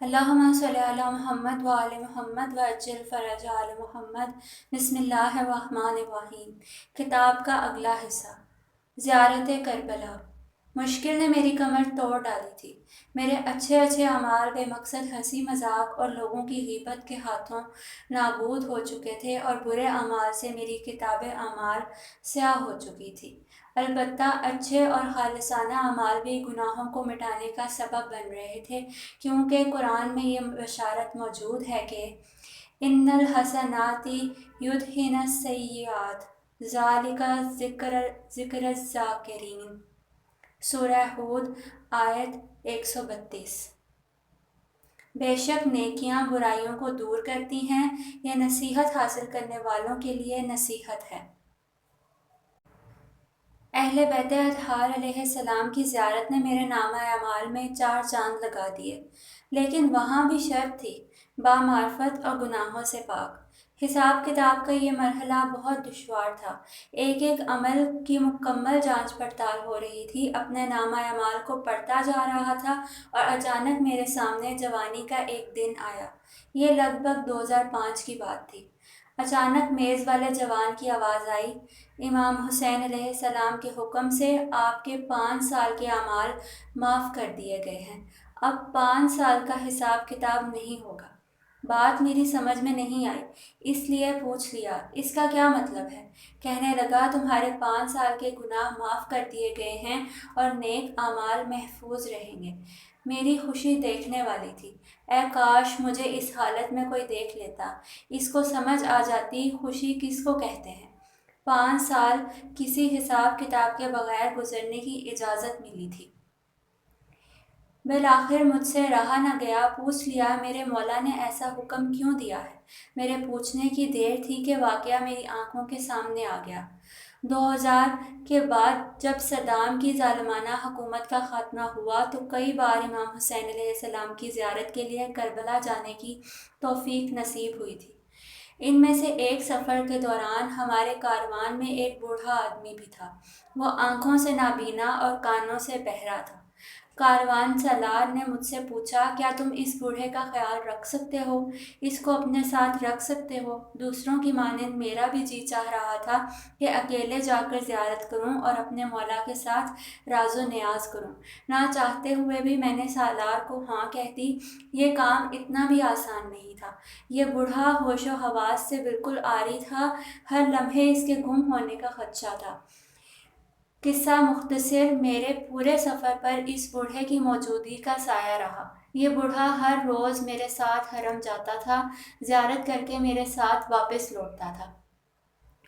اللہم صلی علی محمد و آل محمد و عجل فرج آل محمد۔ بسم اللہ الرحمن الرحیم۔ کتاب کا اگلا حصہ، زیارت کربلا۔ مشکل نے میری کمر توڑ ڈالی تھی۔ میرے اچھے اعمال بے مقصد ہنسی مذاق اور لوگوں کی غیبت کے ہاتھوں نابود ہو چکے تھے اور برے اعمال سے میری کتاب اعمال سیاہ ہو چکی تھی۔ البتہ اچھے اور خالصانہ اعمال بھی گناہوں کو مٹانے کا سبب بن رہے تھے، کیونکہ قرآن میں یہ بشارت موجود ہے کہ ان الحسنات یذہبن السیئات ذالک ذکر الذاکرین۔ سورہ ہود آیت 132۔ بے شک نیکیاں برائیوں کو دور کرتی ہیں، یہ نصیحت حاصل کرنے والوں کے لیے نصیحت ہے۔ اہل بیت اطہار علیہ السلام کی زیارت نے میرے نامہ اعمال میں 4 چاند لگا دیے، لیکن وہاں بھی شرط تھی، بامعرفت اور گناہوں سے پاک۔ حساب کتاب کا یہ مرحلہ بہت دشوار تھا۔ ایک عمل کی مکمل جانچ پڑتال ہو رہی تھی۔ اپنے نامہ اعمال کو پڑھتا جا رہا تھا اور اچانک میرے سامنے جوانی کا ایک دن آیا۔ یہ لگ بھگ 2005 کی بات تھی۔ اچانک میز والے جوان کی آواز آئی، امام حسین علیہ السلام کے حکم سے آپ کے 5 سال کے اعمال معاف کر دیے گئے ہیں، اب 5 سال کا حساب کتاب نہیں ہوگا۔ بات میری سمجھ میں نہیں آئی، اس لیے پوچھ لیا، اس کا کیا مطلب ہے؟ کہنے لگا، تمہارے 5 سال کے گناہ معاف کر دیے گئے ہیں اور نیک اعمال محفوظ رہیں گے۔ میری خوشی دیکھنے والی تھی۔ اے کاش مجھے اس حالت میں کوئی دیکھ لیتا، اس کو سمجھ آ جاتی خوشی کس کو کہتے ہیں۔ 5 سال کسی حساب کتاب کے بغیر گزرنے کی اجازت ملی تھی۔ بالآخر مجھ سے رہا نہ گیا، پوچھ لیا، میرے مولا نے ایسا حکم کیوں دیا ہے؟ میرے پوچھنے کی دیر تھی کہ واقعہ میری آنکھوں کے سامنے آ گیا۔ 2000 کے بعد جب صدام کی ظالمانہ حکومت کا خاتمہ ہوا تو کئی بار امام حسین علیہ السلام کی زیارت کے لیے کربلا جانے کی توفیق نصیب ہوئی تھی۔ ان میں سے ایک سفر کے دوران ہمارے کاروان میں ایک بوڑھا آدمی بھی تھا۔ وہ آنکھوں سے نابینا اور کانوں سے بہرا تھا۔ کاروان سالار نے مجھ سے پوچھا، کیا تم اس بوڑھے کا خیال رکھ سکتے ہو؟ اس کو اپنے ساتھ رکھ سکتے ہو؟ دوسروں کی مانند میرا بھی جی چاہ رہا تھا کہ اکیلے جا کر زیارت کروں اور اپنے مولا کے ساتھ راز و نیاز کروں۔ نہ چاہتے ہوئے بھی میں نے سالار کو ہاں کہہ دی۔ یہ کام اتنا بھی آسان نہیں تھا۔ یہ بوڑھا ہوش و حواس سے بالکل عاری تھا، ہر لمحے اس کے گم ہونے کا خدشہ تھا۔ قصہ مختصر، میرے پورے سفر پر اس بوڑھے کی موجودگی کا سایہ رہا۔ یہ بوڑھا ہر روز میرے ساتھ حرم جاتا تھا، زیارت کر کے میرے ساتھ واپس لوٹتا تھا۔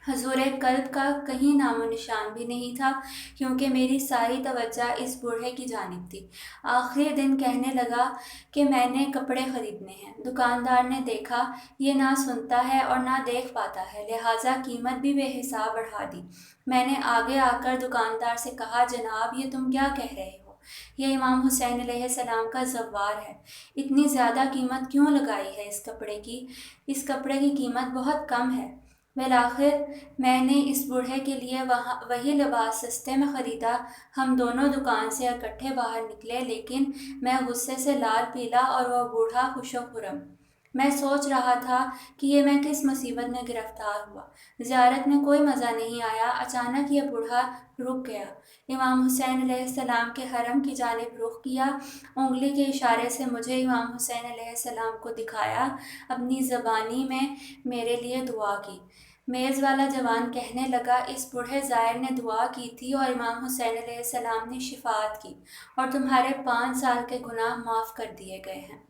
حضور قلب کا کہیں نام و نشان بھی نہیں تھا، کیونکہ میری ساری توجہ اس بوڑھے کی جانب تھی۔ آخری دن کہنے لگا کہ میں نے کپڑے خریدنے ہیں۔ دکاندار نے دیکھا یہ نہ سنتا ہے اور نہ دیکھ پاتا ہے، لہٰذا قیمت بھی بے حساب بڑھا دی۔ میں نے آگے آ کر دکاندار سے کہا، جناب یہ تم کیا کہہ رہے ہو؟ یہ امام حسین علیہ السلام کا زوار ہے، اتنی زیادہ قیمت کیوں لگائی ہے اس کپڑے کی؟ اس کپڑے کی قیمت بہت کم ہے۔ بالآخر میں نے اس بوڑھے کے لیے وہی لباس سستے میں خریدا۔ ہم دونوں دکان سے اکٹھے باہر نکلے، لیکن میں غصے سے لال پیلا اور وہ بوڑھا خوش و خرم۔ میں سوچ رہا تھا کہ یہ میں کس مصیبت میں گرفتار ہوا۔ زیارت میں کوئی مزہ نہیں آیا۔ اچانک یہ بوڑھا رک گیا، امام حسین علیہ السلام کے حرم کی جانب رخ کیا، انگلی کے اشارے سے مجھے امام حسین علیہ السلام کو دکھایا، اپنی زبانی میں میرے لیے دعا کی۔ میز والا جوان کہنے لگا، اس بوڑھے زائر نے دعا کی تھی اور امام حسین علیہ السلام نے شفاعت کی اور تمہارے 5 سال کے گناہ معاف کر دیے گئے ہیں۔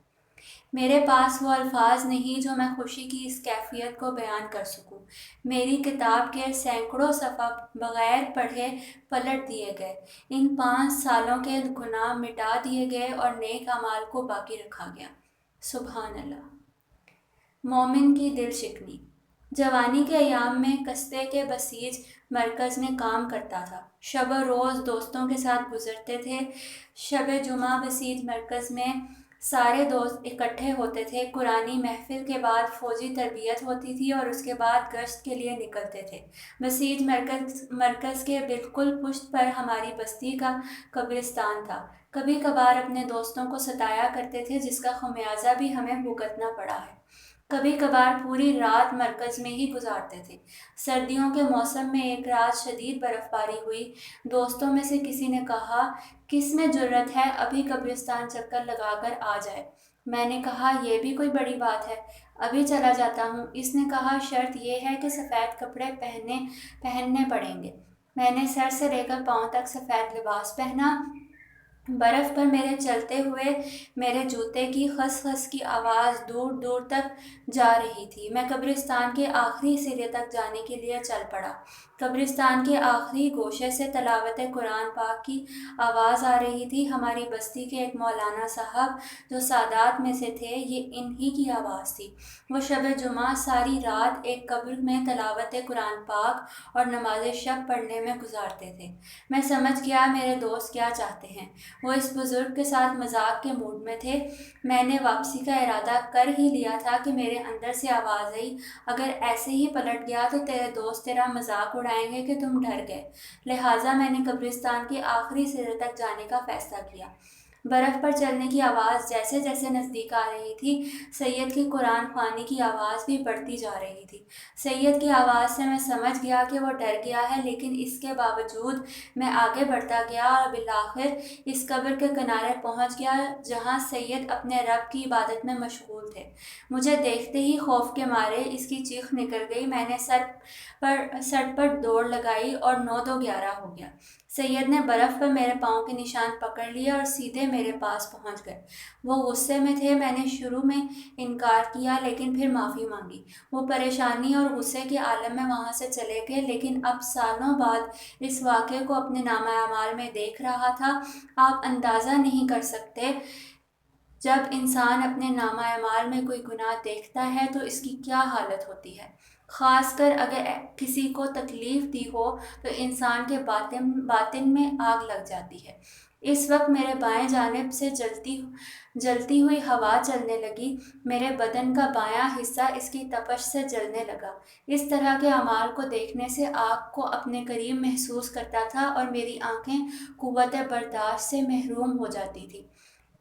میرے پاس وہ الفاظ نہیں جو میں خوشی کی اس کیفیت کو بیان کر سکوں۔ میری کتاب کے سینکڑوں صفحہ بغیر پڑھے پلٹ دیے گئے۔ ان 5 سالوں کے گناہ مٹا دیے گئے اور نیک اعمال کو باقی رکھا گیا۔ سبحان اللہ۔ مومن کی دل شکنی۔ جوانی کے ایام میں قصبے کے بسیج مرکز میں کام کرتا تھا۔ شب و روز دوستوں کے ساتھ گزرتے تھے۔ شب جمعہ بسیج مرکز میں سارے دوست اکٹھے ہوتے تھے۔ قرآنی محفل کے بعد فوجی تربیت ہوتی تھی اور اس کے بعد گشت کے لیے نکلتے تھے۔ بسیج مرکز کے بالکل پشت پر ہماری بستی کا قبرستان تھا۔ کبھی کبھار اپنے دوستوں کو ستایا کرتے تھے جس کا خمیازہ بھی ہمیں بھگتنا پڑا ہے۔ کبھی کبھار پوری رات مرکز میں ہی گزارتے تھے۔ سردیوں کے موسم میں ایک رات شدید برف باری ہوئی۔ دوستوں میں سے کسی نے کہا، کس میں جرأت ہے ابھی قبرستان چکر لگا کر آ جائے؟ میں نے کہا، یہ بھی کوئی بڑی بات ہے، ابھی چلا جاتا ہوں۔ اس نے کہا، شرط یہ ہے کہ سفید کپڑے پہننے پڑیں گے۔ میں نے سر سے لے کر پاؤں تک سفید لباس پہنا۔ برف پر میرے چلتے ہوئے میرے جوتے کی خس خس کی آواز دور دور تک جا رہی تھی۔ میں قبرستان کے آخری سرے تک جانے کے لیے چل پڑا۔ قبرستان کے آخری گوشے سے تلاوت قرآن پاک کی آواز آ رہی تھی۔ ہماری بستی کے ایک مولانا صاحب جو سادات میں سے تھے، یہ انہی کی آواز تھی۔ وہ شب جمعہ ساری رات ایک قبر میں تلاوت قرآن پاک اور نماز شب پڑھنے میں گزارتے تھے۔ میں سمجھ گیا میرے دوست کیا چاہتے ہیں۔ وہ اس بزرگ کے ساتھ مذاق کے موڈ میں تھے۔ میں نے واپسی کا ارادہ کر ہی لیا تھا کہ میرے اندر سے آواز آئی، اگر ایسے ہی پلٹ گیا تو تیرے دوست تیرا مذاق اڑائیں گے کہ تم ڈر گئے۔ لہٰذا میں نے قبرستان کے آخری سرے تک جانے کا فیصلہ کیا۔ برف پر چلنے کی آواز جیسے جیسے نزدیک آ رہی تھی، سید کی قرآن خوانی کی آواز بھی بڑھتی جا رہی تھی۔ سید کی آواز سے میں سمجھ گیا کہ وہ ڈر گیا ہے، لیکن اس کے باوجود میں آگے بڑھتا گیا اور بالآخر اس قبر کے کنارے پہنچ گیا جہاں سید اپنے رب کی عبادت میں مشغول تھے۔ مجھے دیکھتے ہی خوف کے مارے اس کی چیخ نکل گئی۔ میں نے سر پر دوڑ لگائی اور 9-2-11 ہو گیا۔ سید نے برف پر میرے پاؤں کے نشان پکڑ لیے اور سیدھے میرے پاس پہنچ گئے۔ وہ غصے میں تھے۔ میں نے شروع میں انکار کیا لیکن پھر معافی مانگی۔ وہ پریشانی اور غصے کے عالم میں وہاں سے چلے گئے، لیکن اب سالوں بعد اس واقعے کو اپنے نامہ اعمال میں دیکھ رہا تھا۔ آپ اندازہ نہیں کر سکتے جب انسان اپنے نامہ اعمال میں کوئی گناہ دیکھتا ہے تو اس کی کیا حالت ہوتی ہے۔ خاص کر اگر کسی کو تکلیف دی ہو تو انسان کے باطن میں آگ لگ جاتی ہے۔ اس وقت میرے بائیں جانب سے جلتی ہوئی ہوا چلنے لگی۔ میرے بدن کا بایاں حصہ اس کی تپش سے جلنے لگا۔ اس طرح کے اعمال کو دیکھنے سے آگ کو اپنے قریب محسوس کرتا تھا اور میری آنکھیں قوت برداشت سے محروم ہو جاتی تھیں۔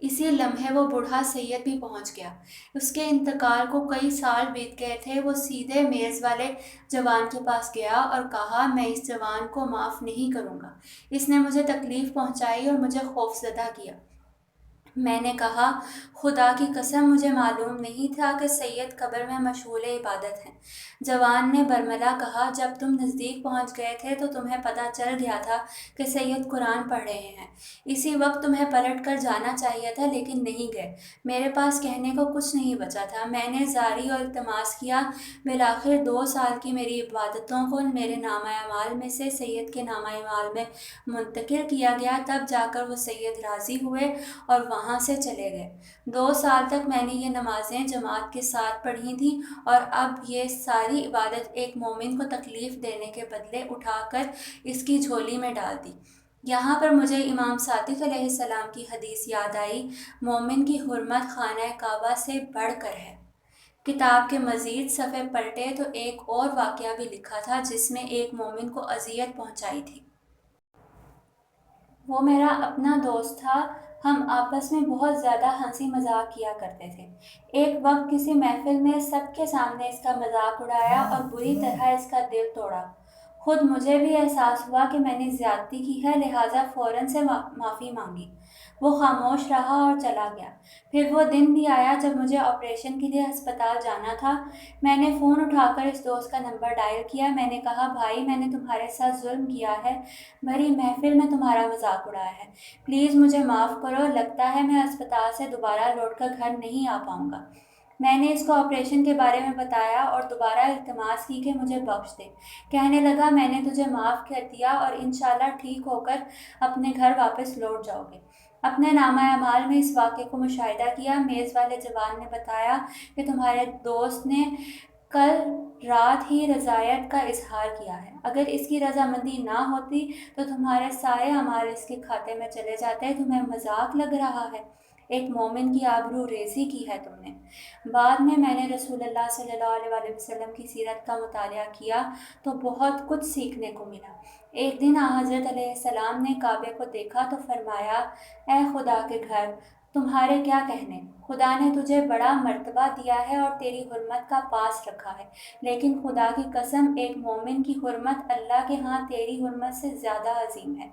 اسی لمحے وہ بوڑھا سید بھی پہنچ گیا۔ اس کے انتقال کو کئی سال بیت گئے تھے۔ وہ سیدھے میز والے جوان کے پاس گیا اور کہا، میں اس جوان کو معاف نہیں کروں گا۔ اس نے مجھے تکلیف پہنچائی اور مجھے خوفزدہ کیا۔ میں نے کہا، خدا کی قسم مجھے معلوم نہیں تھا کہ سید قبر میں مشغول عبادت ہیں۔ جوان نے برملا کہا، جب تم نزدیک پہنچ گئے تھے تو تمہیں پتہ چل گیا تھا کہ سید قرآن پڑھ رہے ہیں۔ اسی وقت تمہیں پلٹ کر جانا چاہیے تھا لیکن نہیں گئے۔ میرے پاس کہنے کو کچھ نہیں بچا تھا۔ میں نے زاری اور التماس کیا۔ بالآخر 2 سال کی میری عبادتوں کو میرے نامہ اعمال میں سے سید کے نامہ اعمال میں منتقل کیا گیا۔ تب جا کر وہ سید راضی ہوئے اور وہاں سے چلے گئے۔ 2 سال تک میں نے یہ نمازیں جماعت کے ساتھ پڑھی تھیں اور اب یہ ساری عبادت ایک مومن کو تکلیف دینے کے بدلے اٹھا کر اس کی جھولی میں ڈال دی۔ یہاں پر مجھے امام صادق علیہ السلام کی حدیث یاد آئی، مومن کی حرمت خانہ کعبہ سے بڑھ کر ہے۔ کتاب کے مزید صفحے پلٹے تو ایک اور واقعہ بھی لکھا تھا جس میں ایک مومن کو اذیت پہنچائی تھی۔ وہ میرا اپنا دوست تھا۔ ہم آپس میں بہت زیادہ ہنسی مذاق کیا کرتے تھے۔ ایک وقت کسی محفل میں سب کے سامنے اس کا مذاق اڑایا اور بری طرح اس کا دل توڑا۔ خود مجھے بھی احساس ہوا کہ میں نے زیادتی کی ہے، لہٰذا فوراً سے معافی مانگی۔ وہ خاموش رہا اور چلا گیا۔ پھر وہ دن بھی آیا جب مجھے آپریشن کے لیے ہسپتال جانا تھا۔ میں نے فون اٹھا کر اس دوست کا نمبر ڈائل کیا۔ میں نے کہا، بھائی، میں نے تمہارے ساتھ ظلم کیا ہے، بھری محفل میں تمہارا مذاق اڑایا ہے، پلیز مجھے معاف کرو، لگتا ہے میں ہسپتال سے دوبارہ لوٹ کر گھر نہیں آ پاؤں گا۔ میں نے اس کو آپریشن کے بارے میں بتایا اور دوبارہ التماس کی کہ مجھے بخش دے۔ کہنے لگا، میں نے تجھے معاف کر دیا اور انشاءاللہ ٹھیک ہو کر اپنے گھر واپس لوٹ جاؤ گے۔ اپنے نامہ اعمال میں اس واقعے کو مشاہدہ کیا۔ میز والے جوان نے بتایا کہ تمہارے دوست نے کل رات ہی رضایت کا اظہار کیا ہے۔ اگر اس کی رضامندی نہ ہوتی تو تمہارے سارے اعمال اس کے کھاتے میں چلے جاتے۔ تمہیں مذاق لگ رہا ہے؟ ایک مومن کی آبرو ریزی کی ہے تم نے۔ بعد میں نے رسول اللہ صلی اللہ علیہ وسلم کی سیرت کا مطالعہ کیا تو بہت کچھ سیکھنے کو ملا۔ ایک دن حضرت علیہ السلام نے کعبے کو دیکھا تو فرمایا، اے خدا کے گھر، تمہارے کیا کہنے، خدا نے تجھے بڑا مرتبہ دیا ہے اور تیری حرمت کا پاس رکھا ہے، لیکن خدا کی قسم ایک مومن کی حرمت اللہ کے ہاں تیری حرمت سے زیادہ عظیم ہے۔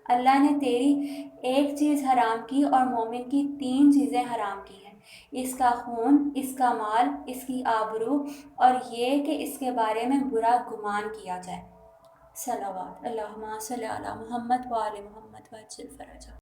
اللہ نے تیری ایک چیز حرام کی اور مومن کی 3 چیزیں حرام کی ہیں، اس کا خون، اس کا مال، اس کی آبرو، اور یہ کہ اس کے بارے میں برا گمان کیا جائے۔ صلوات اللہم صلی علی محمد و آل محمد وعجل فرجہ۔